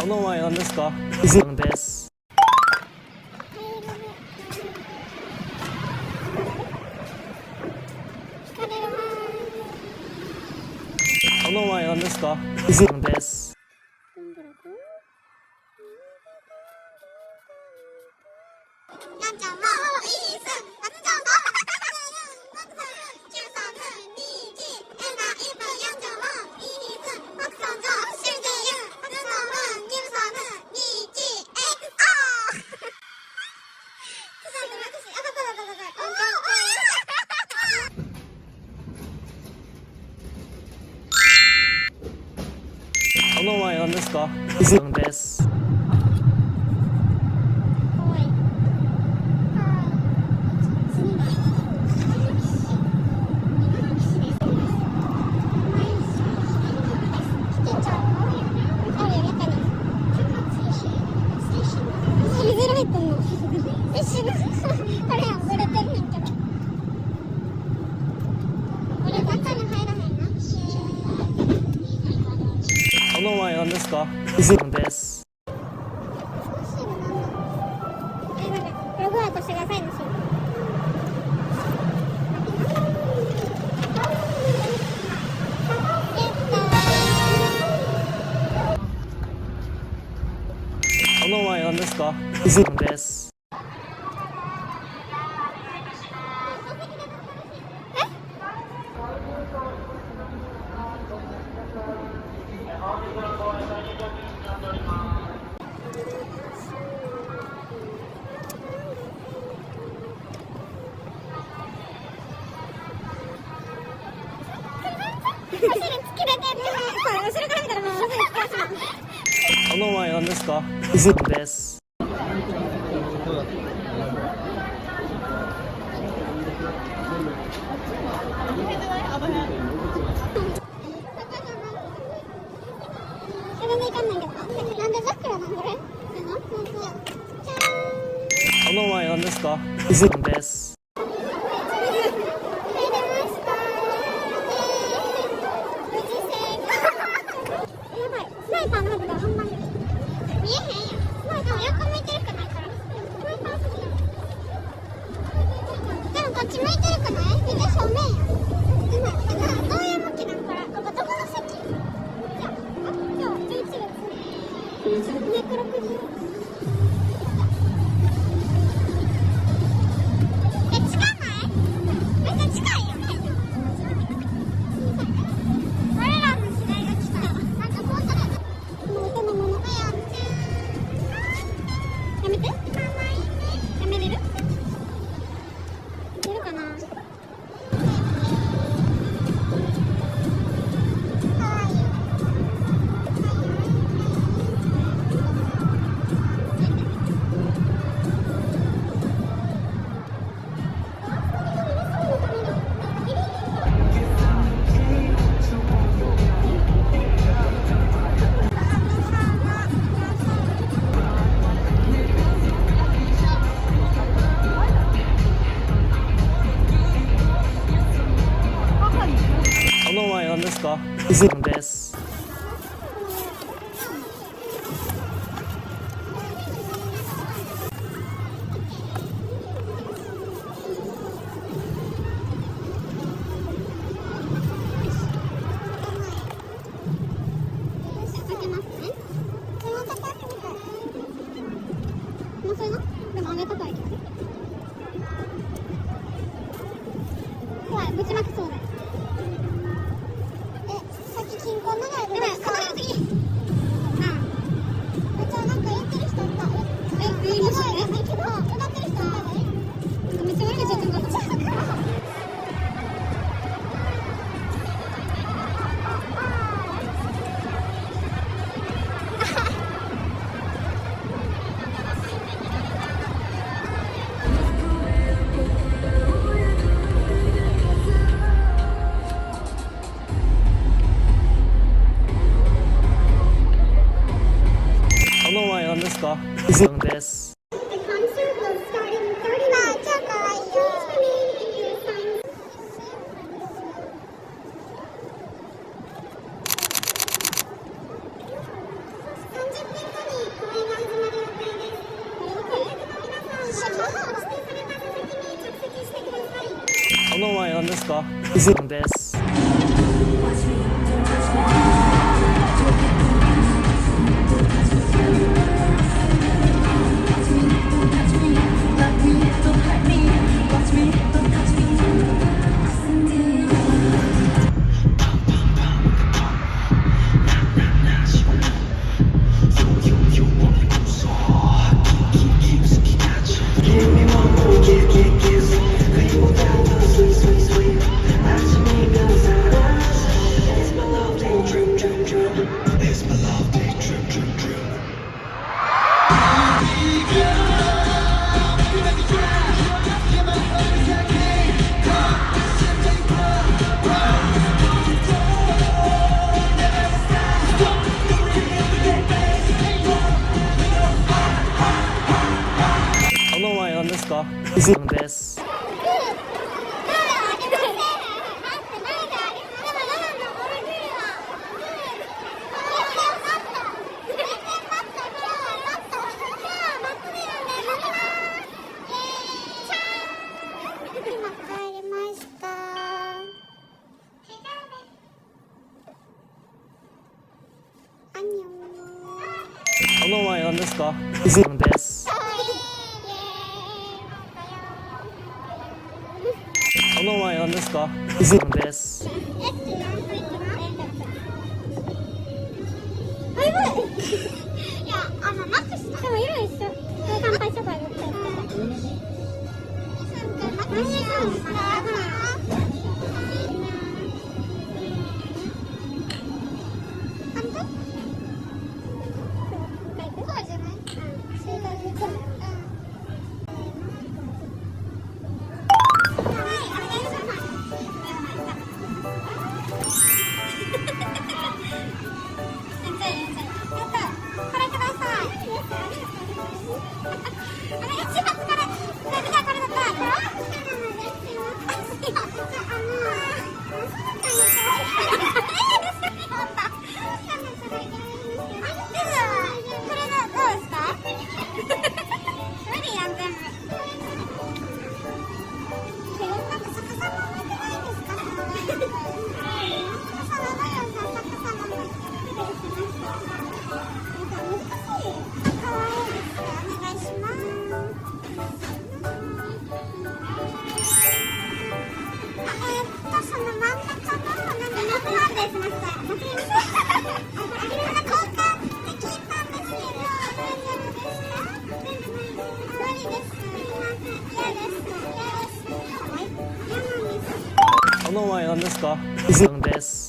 お名前何ですか？さんです。お名前何ですか？さんです。お名前何ですか？さんです。お名前何ですか？さんです。お名前何ですか？さんです。お名前何ですか？さんです。お名前何ですか？さんです。お名前何ですか？さんです。お名前何ですか？さんです。ですか？質問です。お名前何ですか？質問です。お名前何ですか？質問です。お名前何ですか？質問です。いや、マックスでも色一緒。乾杯とか言って。お名前何ですか？質問です。